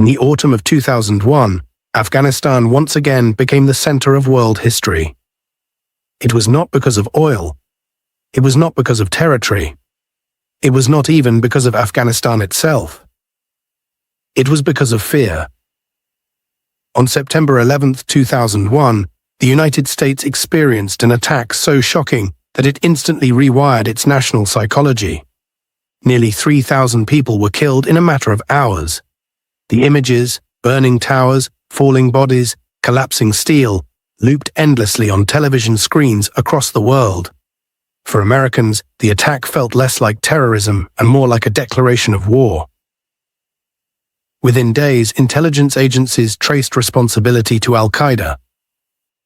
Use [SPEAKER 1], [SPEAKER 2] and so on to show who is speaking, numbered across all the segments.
[SPEAKER 1] In the autumn of 2001, Afghanistan once again became the center of world history. It was not because of oil. It was not because of territory. It was not even because of Afghanistan itself. It was because of fear. On September 11, 2001, the United States experienced an attack so shocking that it instantly rewired its national psychology. Nearly 3,000 people were killed in a matter of hours. The images, burning towers, falling bodies, collapsing steel, looped endlessly on television screens across the world. For Americans, the attack felt less like terrorism and more like a declaration of war. Within days, intelligence agencies traced responsibility to Al-Qaeda,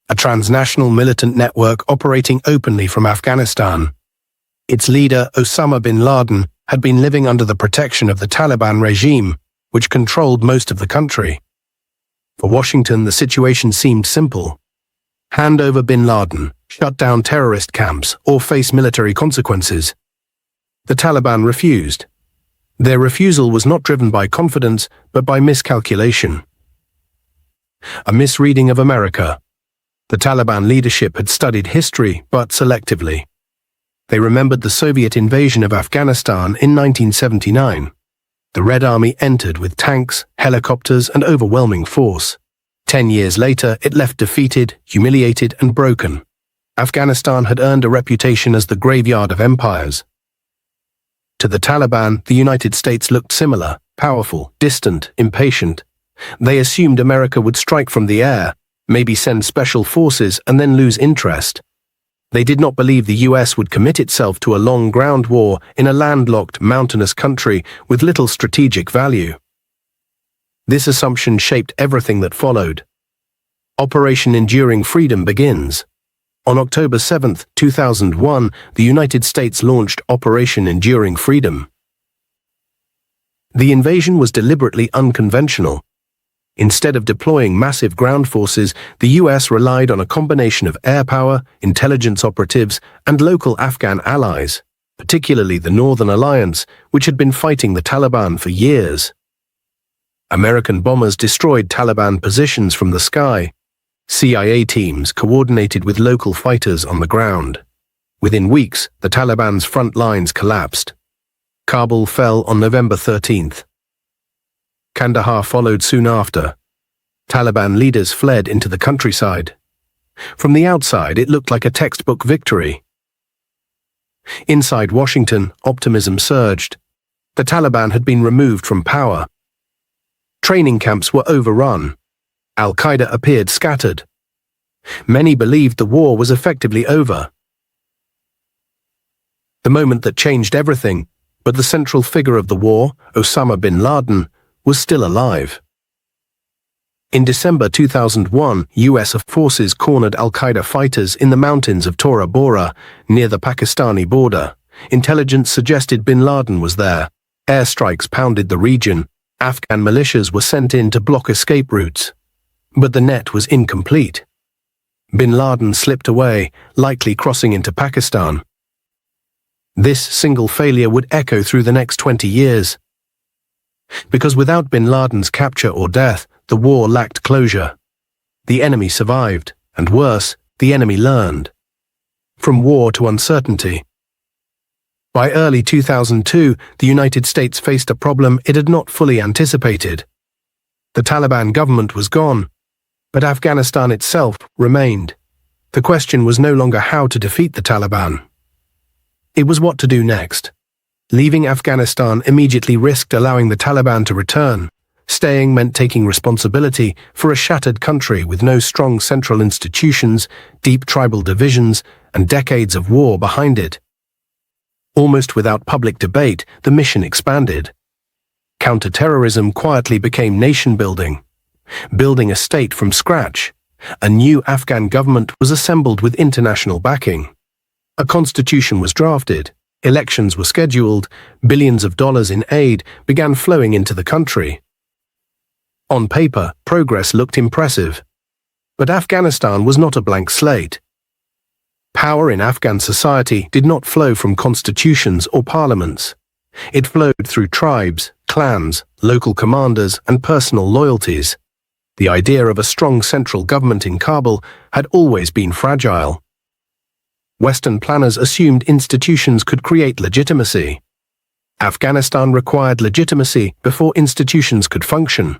[SPEAKER 1] a transnational militant network operating openly from Afghanistan. Its leader, Osama bin Laden, had been living under the protection of the Taliban regime, which controlled most of the country. For Washington, the situation seemed simple. Hand over bin Laden, shut down terrorist camps, or face military consequences. The Taliban refused. Their refusal was not driven by confidence, but by miscalculation. A misreading of America. The Taliban leadership had studied history, but selectively. They remembered the Soviet invasion of Afghanistan in 1979. The Red Army entered with tanks, helicopters, and overwhelming force. 10 years later, it left defeated, humiliated, and broken. Afghanistan had earned a reputation as the graveyard of empires. To the Taliban, the United States looked similar, powerful, distant, impatient. They assumed America would strike from the air, maybe send special forces, and then lose interest. They did not believe the US would commit itself to a long ground war in a landlocked, mountainous country with little strategic value. This assumption shaped everything that followed. Operation Enduring Freedom begins. On October 7, 2001, the United States launched Operation Enduring Freedom. The invasion was deliberately unconventional. Instead of deploying massive ground forces, the US relied on a combination of air power, intelligence operatives, and local Afghan allies, particularly the Northern Alliance, which had been fighting the Taliban for years. American bombers destroyed Taliban positions from the sky. CIA teams coordinated with local fighters on the ground. Within weeks, the Taliban's front lines collapsed. Kabul fell on November 13th. Kandahar followed soon after. Taliban leaders fled into the countryside. From the outside, it looked like a textbook victory. Inside Washington, optimism surged. The Taliban had been removed from power. Training camps were overrun. Al-Qaeda appeared scattered. Many believed the war was effectively over. The moment that changed everything, but the central figure of the war, Osama bin Laden, was still alive. In December 2001, US forces cornered Al-Qaeda fighters in the mountains of Tora Bora, near the Pakistani border. Intelligence suggested bin Laden was there. Airstrikes pounded the region. Afghan militias were sent in to block escape routes. But the net was incomplete. Bin Laden slipped away, likely crossing into Pakistan. This single failure would echo through the next 20 years. Because without bin Laden's capture or death, the war lacked closure. The enemy survived, and worse, the enemy learned. From war to uncertainty. By early 2002, the United States faced a problem it had not fully anticipated. The Taliban government was gone, but Afghanistan itself remained. The question was no longer how to defeat the Taliban. It was what to do next. Leaving Afghanistan immediately risked allowing the Taliban to return. Staying meant taking responsibility for a shattered country with no strong central institutions, deep tribal divisions, and decades of war behind it. Almost without public debate, the mission expanded. Counterterrorism quietly became nation-building. Building a state from scratch. A new Afghan government was assembled with international backing. A constitution was drafted. Elections were scheduled. Billions of dollars in aid began flowing into the country. On paper, progress looked impressive. But Afghanistan was not a blank slate. Power in Afghan society did not flow from constitutions or parliaments. It flowed through tribes, clans, local commanders, and personal loyalties. The idea of a strong central government in Kabul had always been fragile. Western planners assumed institutions could create legitimacy. Afghanistan required legitimacy before institutions could function.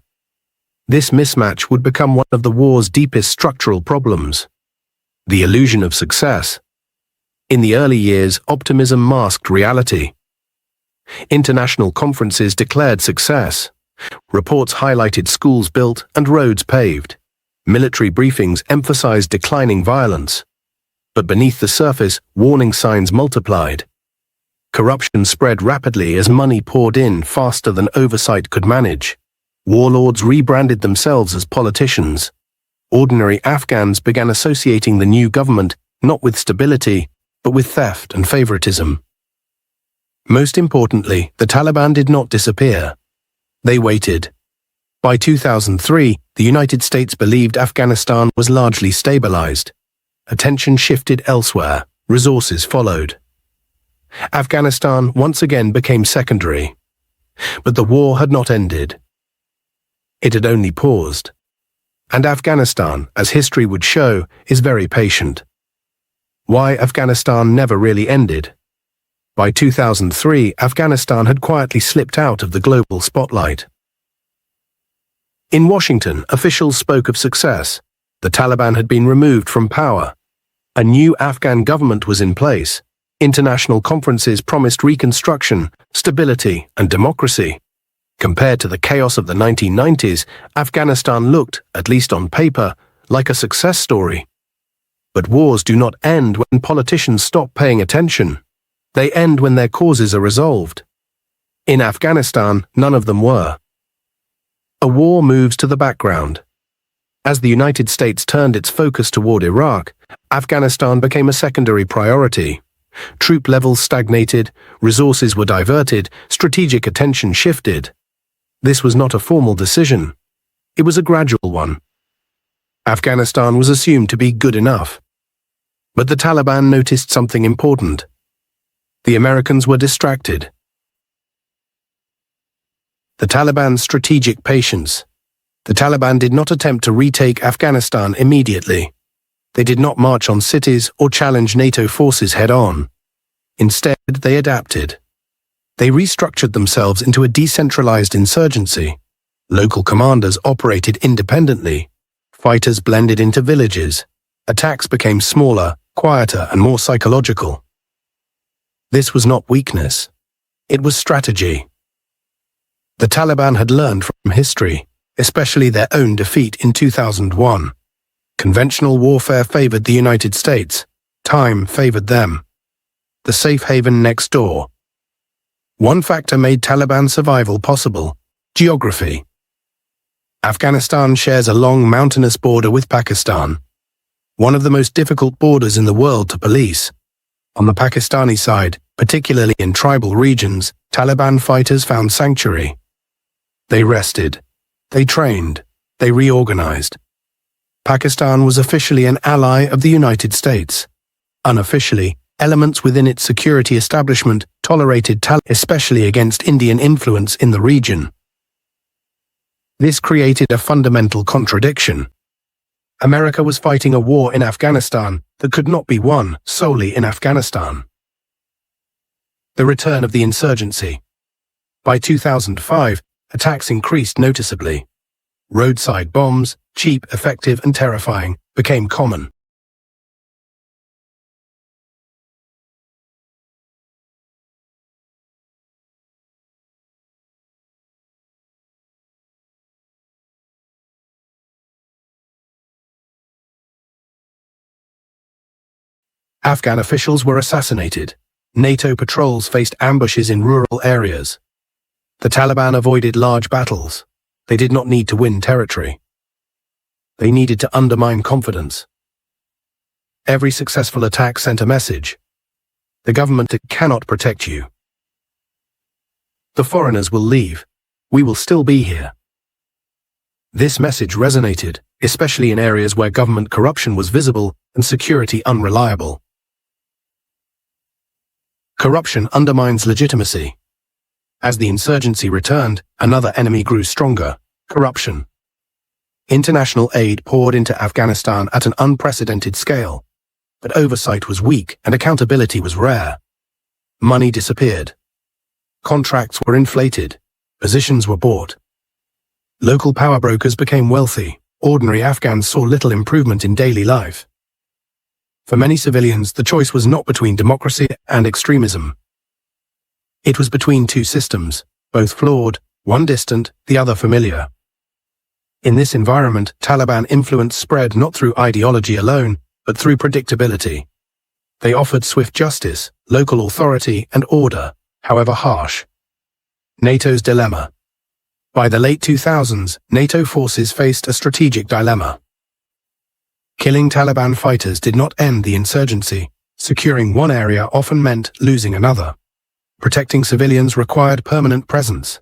[SPEAKER 1] This mismatch would become one of the war's deepest structural problems. The illusion of success. In the early years, optimism masked reality. International conferences declared success. Reports highlighted schools built and roads paved. Military briefings emphasized declining violence. But beneath the surface, warning signs multiplied. Corruption spread rapidly as money poured in faster than oversight could manage. Warlords rebranded themselves as politicians. Ordinary Afghans began associating the new government not with stability, but with theft and favoritism. Most importantly, the Taliban did not disappear. They waited. By 2003, the United States believed Afghanistan was largely stabilized. Attention shifted elsewhere, resources followed. Afghanistan once again became secondary. But the war had not ended. It had only paused. And Afghanistan, as history would show, is very patient. Why Afghanistan never really ended? By 2003, Afghanistan had quietly slipped out of the global spotlight. In Washington, officials spoke of success. The Taliban had been removed from power. A new Afghan government was in place. International conferences promised reconstruction, stability, and democracy. Compared to the chaos of the 1990s, Afghanistan looked, at least on paper, like a success story. But wars do not end when politicians stop paying attention. They end when their causes are resolved. In Afghanistan, none of them were. A war moves to the background. As the United States turned its focus toward Iraq, Afghanistan became a secondary priority. Troop levels stagnated, resources were diverted, strategic attention shifted. This was not a formal decision. It was a gradual one. Afghanistan was assumed to be good enough. But the Taliban noticed something important. The Americans were distracted. The Taliban's strategic patience. The Taliban did not attempt to retake Afghanistan immediately. They did not march on cities or challenge NATO forces head-on. Instead, they adapted. They restructured themselves into a decentralized insurgency. Local commanders operated independently. Fighters blended into villages. Attacks became smaller, quieter, and more psychological. This was not weakness. It was strategy. The Taliban had learned from history, especially their own defeat in 2001. Conventional warfare favored the United States. Time favored them. The safe haven next door. One factor made Taliban survival possible: geography. Afghanistan shares a long mountainous border with Pakistan, one of the most difficult borders in the world to police. On the Pakistani side, particularly in tribal regions, Taliban fighters found sanctuary. They rested. They trained. They reorganized. Pakistan was officially an ally of the United States. Unofficially, elements within its security establishment tolerated Taliban, especially against Indian influence in the region. This created a fundamental contradiction. America was fighting a war in Afghanistan that could not be won solely in Afghanistan. The return of the insurgency. By 2005, attacks increased noticeably. Roadside bombs, cheap, effective, and terrifying, became common. Afghan officials were assassinated. NATO patrols faced ambushes in rural areas. The Taliban avoided large battles. They did not need to win territory. They needed to undermine confidence. Every successful attack sent a message. The government cannot protect you. The foreigners will leave. We will still be here. This message resonated, especially in areas where government corruption was visible and security unreliable. Corruption undermines legitimacy. As the insurgency returned, another enemy grew stronger: corruption. International aid poured into Afghanistan at an unprecedented scale, but oversight was weak and accountability was rare. Money disappeared. Contracts were inflated. Positions were bought. Local power brokers became wealthy. Ordinary Afghans saw little improvement in daily life. For many civilians, the choice was not between democracy and extremism. It was between two systems, both flawed, one distant, the other familiar. In this environment, Taliban influence spread not through ideology alone, but through predictability. They offered swift justice, local authority, and order, however harsh. NATO's dilemma. By the late 2000s, NATO forces faced a strategic dilemma. Killing Taliban fighters did not end the insurgency. Securing one area often meant losing another. Protecting civilians required permanent presence.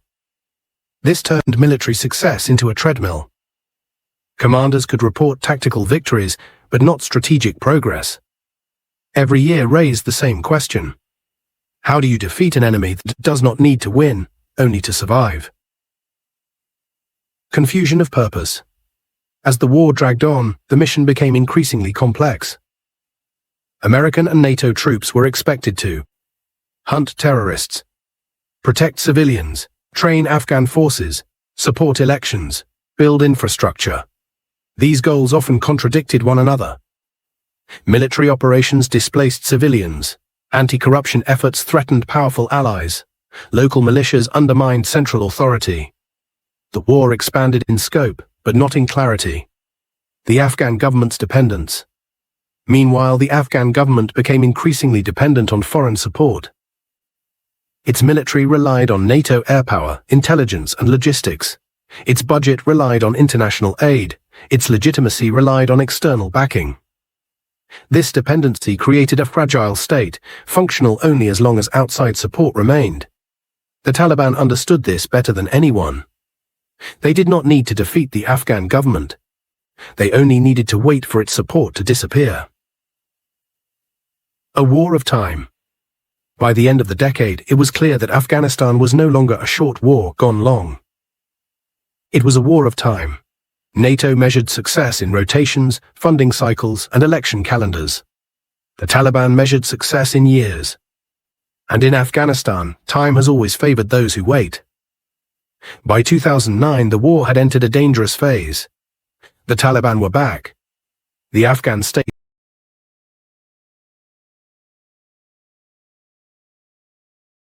[SPEAKER 1] This turned military success into a treadmill. Commanders could report tactical victories, but not strategic progress. Every year raised the same question. How do you defeat an enemy that does not need to win, only to survive? Confusion of purpose. As the war dragged on, the mission became increasingly complex. American and NATO troops were expected to hunt terrorists, protect civilians, train Afghan forces, support elections, build infrastructure. These goals often contradicted one another. Military operations displaced civilians. Anti-corruption efforts threatened powerful allies. Local militias undermined central authority. The war expanded in scope, but not in clarity. The Afghan government's dependence. Meanwhile, the Afghan government became increasingly dependent on foreign support. Its military relied on NATO air power, intelligence, and logistics. Its budget relied on international aid. Its legitimacy relied on external backing. This dependency created a fragile state, functional only as long as outside support remained. The Taliban understood this better than anyone. They did not need to defeat the Afghan government. They only needed to wait for its support to disappear. A war of time. By the end of the decade, it was clear that Afghanistan was no longer a short war gone long. It was a war of time. NATO measured success in rotations, funding cycles, and election calendars. The Taliban measured success in years. And in Afghanistan, time has always favored those who wait. By 2009, the war had entered a dangerous phase. The Taliban were back. The Afghan state